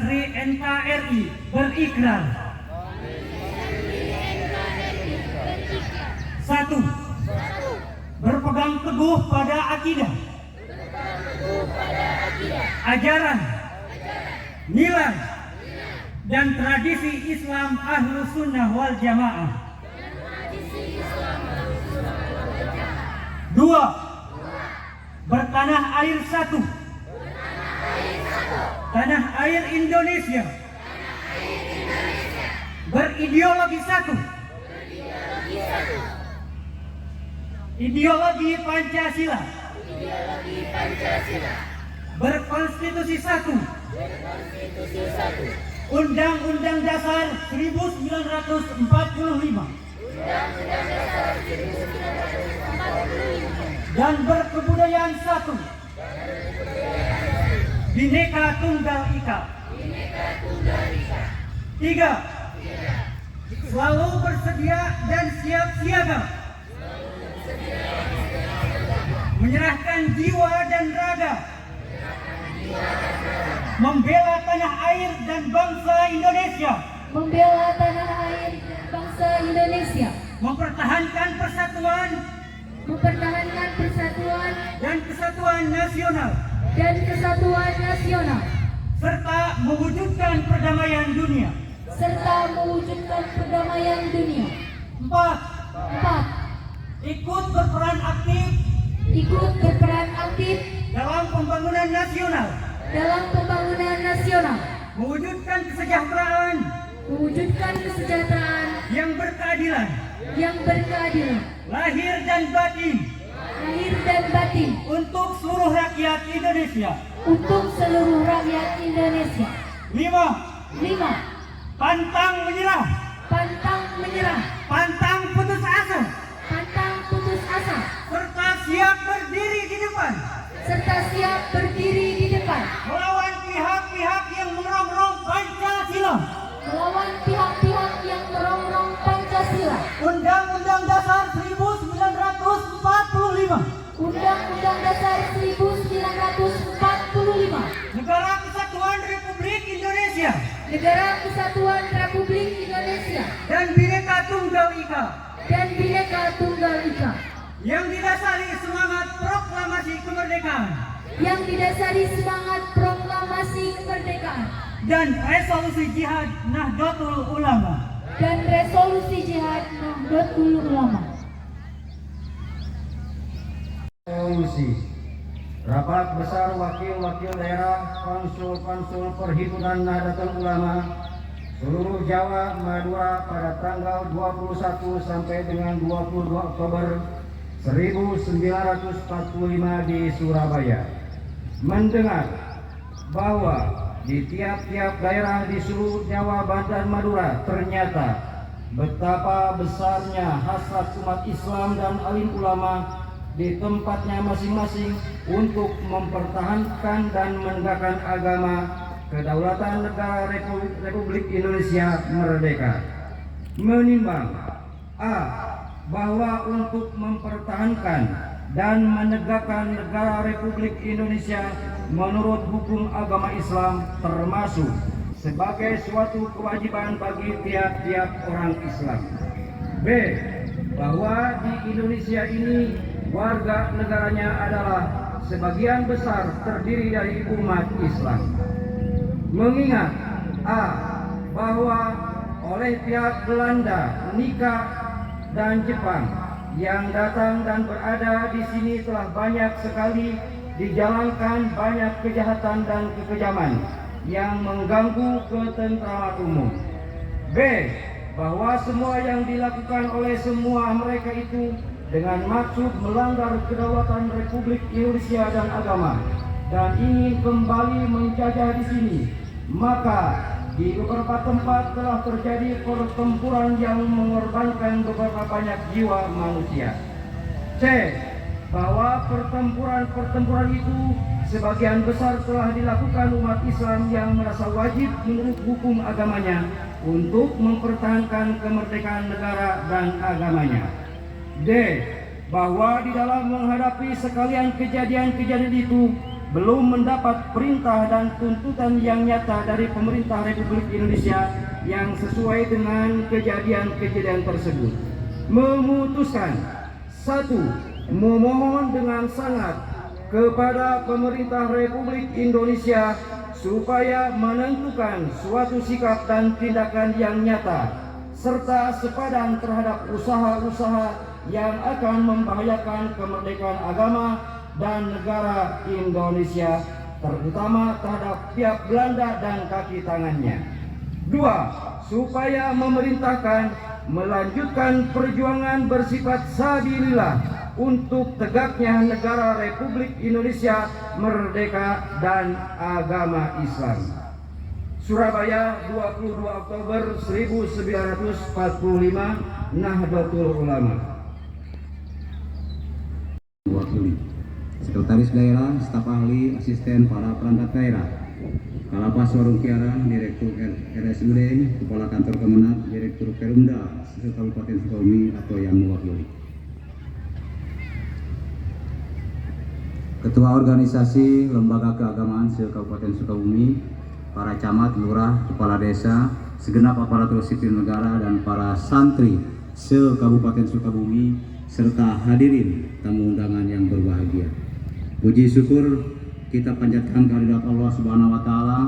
Santri NKRI berikrar. 1. Berpegang teguh pada akidah, ajaran, nilai, dan tradisi Islam Ahlus Sunnah wal Jamaah. 2. Bertanah air satu, tanah air Indonesia, berideologi satu, ideologi Pancasila, berkonstitusi satu, Undang-Undang Dasar 1945, dan berkebudayaan satu, Bhinneka Tunggal Ika. 3. Selalu bersedia dan siap siaga menyerahkan jiwa dan raga membela tanah air dan bangsa Indonesia, mempertahankan persatuan dan kesatuan nasional, serta mewujudkan perdamaian dunia. 4. Ikut berperan aktif dalam pembangunan nasional, mewujudkan kesejahteraan yang berkeadilan, lahir dan batin untuk seluruh rakyat Indonesia. 5. Pantang menyerah, pantang putus asa, serta siap berdiri di depan melawan pihak-pihak yang merongrong Pancasila, Undang-Undang Dasar 1945, Negara Kesatuan Republik Indonesia, dan Bhinneka Tunggal Ika, yang didasari semangat proklamasi kemerdekaan, dan resolusi jihad Nahdlatul Ulama. Resolusi Rapat Besar Wakil-Wakil Daerah Konsul Perhimpunan Nahdlatul Ulama seluruh Jawa Madura pada tanggal 21 sampai dengan 22 Oktober 1945 di Surabaya, mendengar bahwa di tiap-tiap daerah di seluruh Jawa dan Madura ternyata betapa besarnya hasrat umat Islam dan alim ulama di tempatnya masing-masing untuk mempertahankan dan menegakkan agama kedaulatan negara Republik Indonesia merdeka. Menimbang A. Bahwa untuk mempertahankan dan menegakkan negara Republik Indonesia menurut hukum agama Islam termasuk sebagai suatu kewajiban bagi tiap-tiap orang Islam. B. Bahwa di Indonesia ini warga negaranya adalah sebagian besar terdiri dari umat Islam. Mengingat A. Bahwa oleh pihak Belanda, Nika, dan Jepang yang datang dan berada di sini telah banyak sekali dijalankan banyak kejahatan dan kekejaman yang mengganggu ketentraman umum. B. Bahwa semua yang dilakukan oleh semua mereka itu dengan maksud melanggar kedaulatan Republik Indonesia dan agama dan ingin kembali menjajah di sini, maka di beberapa tempat telah terjadi pertempuran yang mengorbankan beberapa banyak jiwa manusia. C. Bahwa pertempuran itu sebagian besar telah dilakukan umat Islam yang merasa wajib menurut hukum agamanya untuk mempertahankan kemerdekaan negara dan agamanya. D. Bahwa di dalam menghadapi sekalian kejadian-kejadian itu belum mendapat perintah dan tuntutan yang nyata dari pemerintah Republik Indonesia yang sesuai dengan kejadian-kejadian tersebut, memutuskan: 1. Memohon dengan sangat kepada pemerintah Republik Indonesia supaya menentukan suatu sikap dan tindakan yang nyata serta sepadan terhadap usaha-usaha yang akan membahayakan kemerdekaan agama dan negara Indonesia, terutama terhadap pihak Belanda dan kaki tangannya. 2. Supaya memerintahkan melanjutkan perjuangan bersifat sabilillah untuk tegaknya negara Republik Indonesia merdeka dan agama Islam. Surabaya, 22 Oktober 1945, Nahdlatul Ulama. Mewakili Sekretaris Daerah, Staf Ahli, Asisten para Perangkat Daerah, Kalapas Warung Kiara, Direktur RSUD, Kepala Kantor Kemenat, Direktur Perumda Kabupaten Sukabumi atau yang mewakili. Ketua Organisasi Lembaga Keagamaan se-Kabupaten Sukabumi, para camat, lurah, kepala desa, segenap aparatur sipil negara dan para santri se-Kabupaten Sukabumi serta hadirin tamu undangan yang berbahagia. Puji syukur kita panjatkan kehadirat Allah Subhanahu wa taala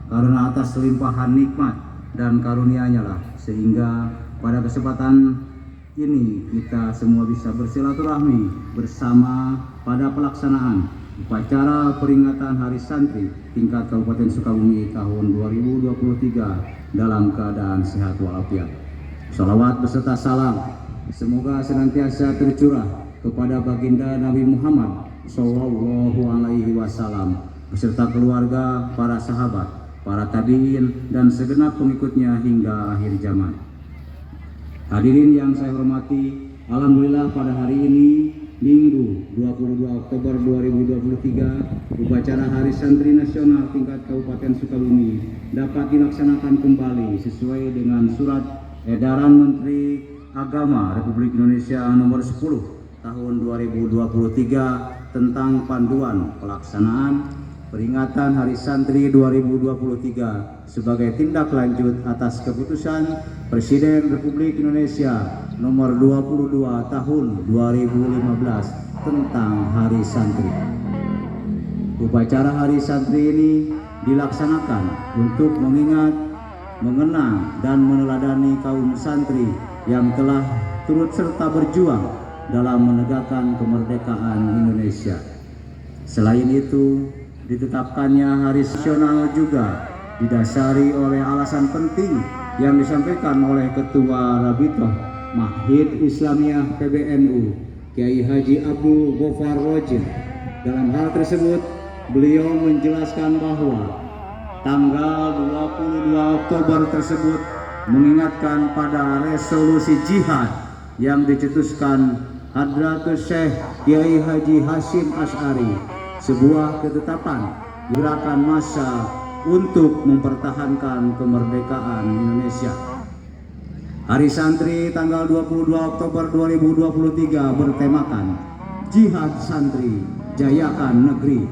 karena atas limpahan nikmat dan karunia-Nya lah sehingga pada kesempatan ini kita semua bisa bersilaturahmi bersama pada pelaksanaan upacara peringatan Hari Santri tingkat Kabupaten Sukabumi tahun 2023 dalam keadaan sehat walafiat. Shalawat beserta salam semoga senantiasa tercurah kepada baginda Nabi Muhammad Sallallahu Alaihi Wasallam beserta keluarga, para sahabat, para tabiin dan segenap pengikutnya hingga akhir zaman. Hadirin yang saya hormati, alhamdulillah pada hari ini Minggu 22 Oktober 2023 upacara Hari Santri Nasional tingkat Kabupaten Sukabumi dapat dilaksanakan kembali sesuai dengan surat edaran Menteri Agama Republik Indonesia nomor 10 tahun 2023 tentang panduan pelaksanaan peringatan Hari Santri 2023 sebagai tindak lanjut atas keputusan Presiden Republik Indonesia nomor 22 tahun 2015 tentang Hari Santri. Upacara Hari Santri ini dilaksanakan untuk mengingat, mengenang dan meneladani kaum santri yang telah turut serta berjuang dalam menegakkan kemerdekaan Indonesia. Selain itu, ditetapkannya Hari Nasional juga didasari oleh alasan penting yang disampaikan oleh Ketua Rabitoh Mahid Islamiyah PBNU Kiai Haji Abdul Ghaffar Rojim. Dalam hal tersebut, beliau menjelaskan bahwa tanggal 22 Oktober tersebut mengingatkan pada resolusi jihad yang dicetuskan Hadratus Syekh Kiai Haji Hashim Asy'ari, sebuah ketetapan gerakan massa untuk mempertahankan kemerdekaan Indonesia. Hari Santri tanggal 22 Oktober 2023 bertemakan Jihad Santri, Jayakan Negeri.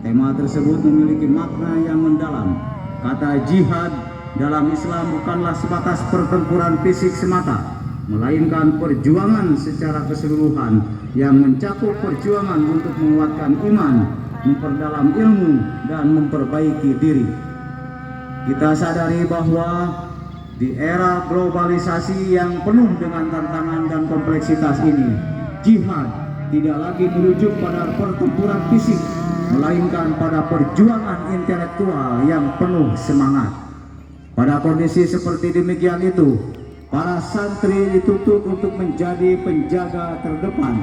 Tema tersebut memiliki makna yang mendalam. Kata jihad dalam Islam bukanlah sebatas pertempuran fisik semata, melainkan perjuangan secara keseluruhan yang mencakup perjuangan untuk menguatkan iman, memperdalam ilmu, dan memperbaiki diri. Kita sadari bahwa di era globalisasi yang penuh dengan tantangan dan kompleksitas ini, jihad tidak lagi merujuk pada pertempuran fisik, melainkan pada perjuangan intelektual yang penuh semangat. Pada kondisi seperti demikian itu, para santri dituntut untuk menjadi penjaga terdepan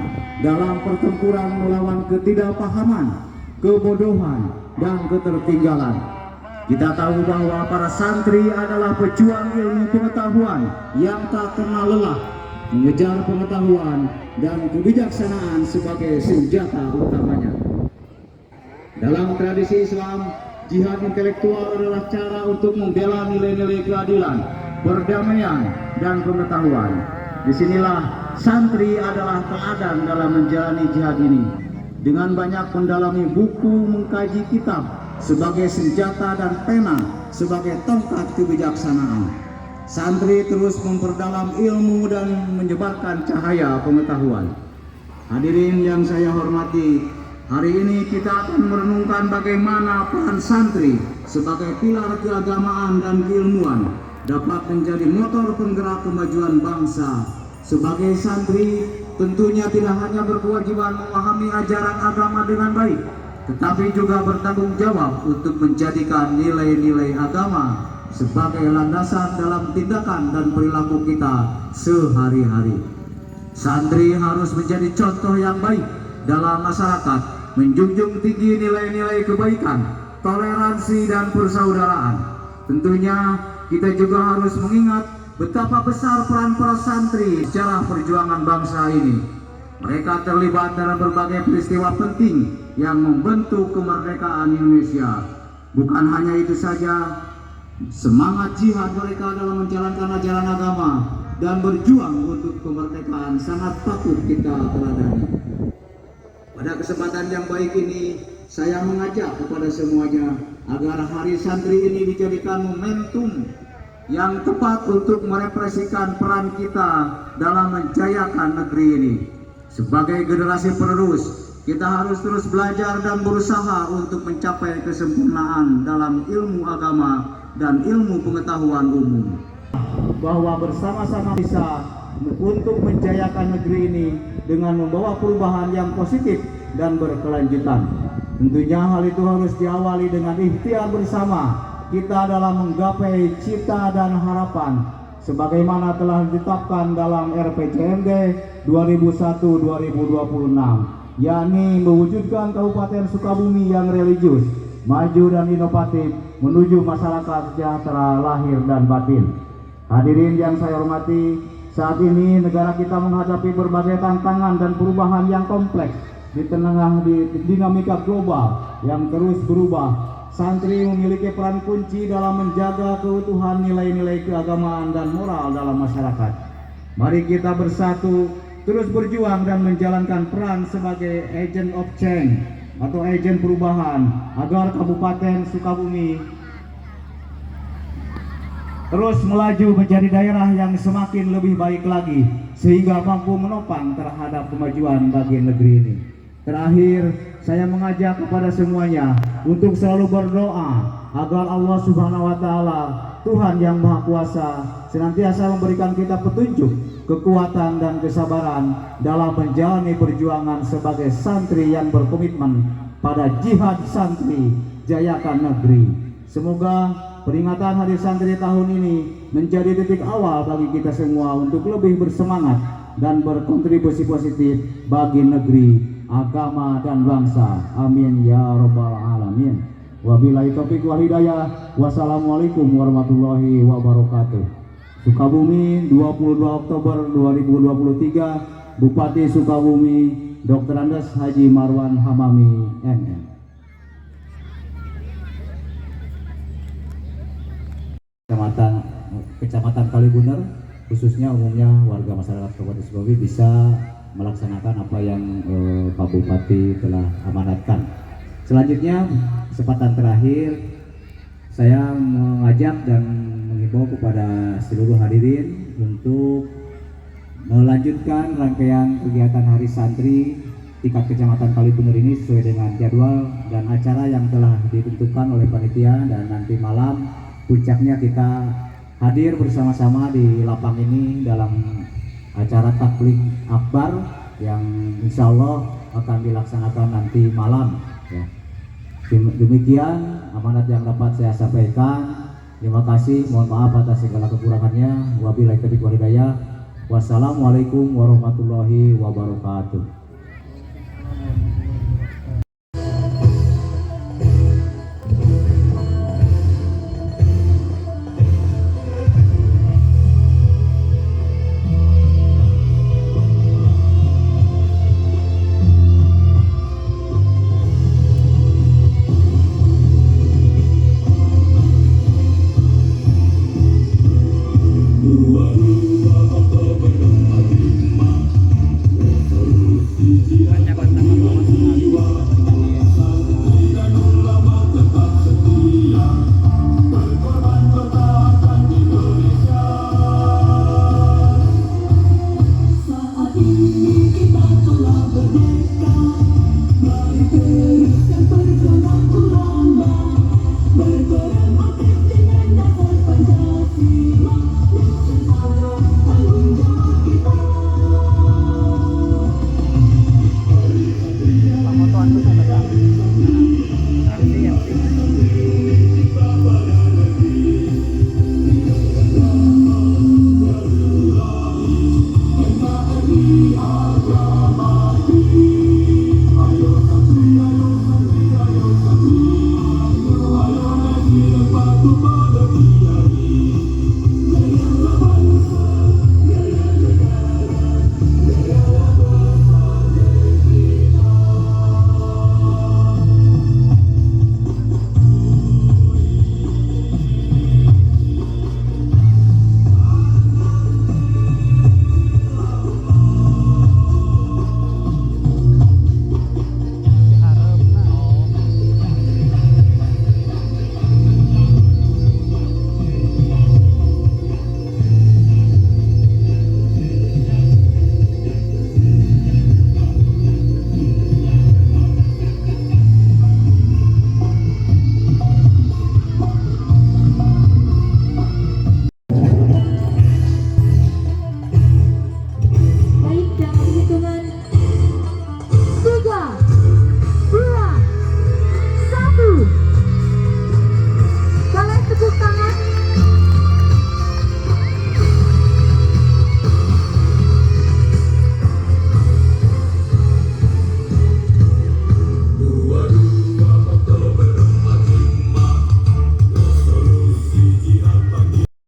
dalam pertempuran melawan ketidakpahaman, kebodohan, dan ketertinggalan. Kita tahu bahwa para santri adalah pejuang ilmu pengetahuan yang tak kenal lelah, mengejar pengetahuan dan kebijaksanaan sebagai senjata utamanya. Dalam tradisi Islam, jihad intelektual adalah cara untuk membela nilai-nilai keadilan, perdamaian, dan pengetahuan. Disinilah santri adalah teladan dalam menjalani jihad ini. dengan banyak mendalami buku, mengkaji kitab sebagai senjata dan pena sebagai tongkat kebijaksanaan. Santri terus memperdalam ilmu dan menyebarkan cahaya pengetahuan. Hadirin yang saya hormati, hari ini kita akan merenungkan bagaimana peran santri sebagai pilar keagamaan dan keilmuan dapat menjadi motor penggerak kemajuan bangsa. Sebagai santri, tentunya tidak hanya berkewajiban memahami ajaran agama dengan baik, tetapi juga bertanggung jawab untuk menjadikan nilai-nilai agama sebagai landasan dalam tindakan dan perilaku kita sehari-hari. Santri harus menjadi contoh yang baik dalam masyarakat, menjunjung tinggi nilai-nilai kebaikan, toleransi dan persaudaraan. Tentunya kita juga harus mengingat betapa besar peran para santri secara perjuangan bangsa ini. Mereka terlibat dalam berbagai peristiwa penting yang membentuk kemerdekaan Indonesia. Bukan hanya itu saja, semangat jihad mereka dalam menjalankan ajaran agama dan berjuang untuk kemerdekaan sangat patut kita teladani. Pada kesempatan yang baik ini, saya mengajak kepada semuanya agar Hari Santri ini dijadikan momentum yang tepat untuk merepresikan peran kita dalam menjayakan negeri ini. Sebagai generasi penerus, kita harus terus belajar dan berusaha untuk mencapai kesempurnaan dalam ilmu agama dan ilmu pengetahuan umum. Bahwa bersama-sama bisa untuk menjayakan negeri ini dengan membawa perubahan yang positif dan berkelanjutan. Tentunya hal itu harus diawali dengan ikhtiar bersama kita dalam menggapai cita dan harapan sebagaimana telah ditetapkan dalam RPJMD 2001-2026, yakni mewujudkan Kabupaten Sukabumi yang religius, maju dan inovatif menuju masyarakat sejahtera lahir dan batin. Hadirin yang saya hormati, saat ini negara kita menghadapi berbagai tantangan dan perubahan yang kompleks di tengah dinamika global yang terus berubah. Santri memiliki peran kunci dalam menjaga keutuhan nilai-nilai keagamaan dan moral dalam masyarakat. Mari kita bersatu, terus berjuang dan menjalankan peran sebagai agent of change atau agen perubahan agar Kabupaten Sukabumi terus melaju menjadi daerah yang semakin lebih baik lagi sehingga mampu menopang terhadap kemajuan bagi negeri ini. Terakhir, saya mengajak kepada semuanya untuk selalu berdoa agar Allah Subhanahu wa taala, Tuhan yang Maha Kuasa, senantiasa memberikan kita petunjuk, kekuatan dan kesabaran dalam menjalani perjuangan sebagai santri yang berkomitmen pada jihad santri jayakan negeri. Semoga peringatan Hari Santri tahun ini menjadi titik awal bagi kita semua untuk lebih bersemangat dan berkontribusi positif bagi negeri, agama dan bangsa. Amin ya rabbal alamin. Wabillahi taufiq wal hidayah. Wassalamualaikum warahmatullahi wabarakatuh. Sukabumi, 22 Oktober 2023, Bupati Sukabumi Dr. Andes Haji Marwan Hamami MM. Kecamatan Kalibuner, khususnya umumnya warga masyarakat Kabupaten Sukabumi bisa melaksanakan apa yang Pak Bupati telah amanatkan. Selanjutnya, kesempatan terakhir saya mengajak dan mengimbau kepada seluruh hadirin untuk melanjutkan rangkaian kegiatan Hari Santri tingkat Kecamatan Kalibuner ini sesuai dengan jadwal dan acara yang telah ditentukan oleh panitia, dan nanti malam puncaknya kita hadir bersama-sama di lapang ini dalam acara taklik akbar yang insya Allah akan dilaksanakan nanti malam ya. Demikian amanat yang dapat saya sampaikan. Terima kasih, mohon maaf atas segala kekurangannya. Wabillahi taufiq wal hidayah. Wassalamualaikum warahmatullahi wabarakatuh.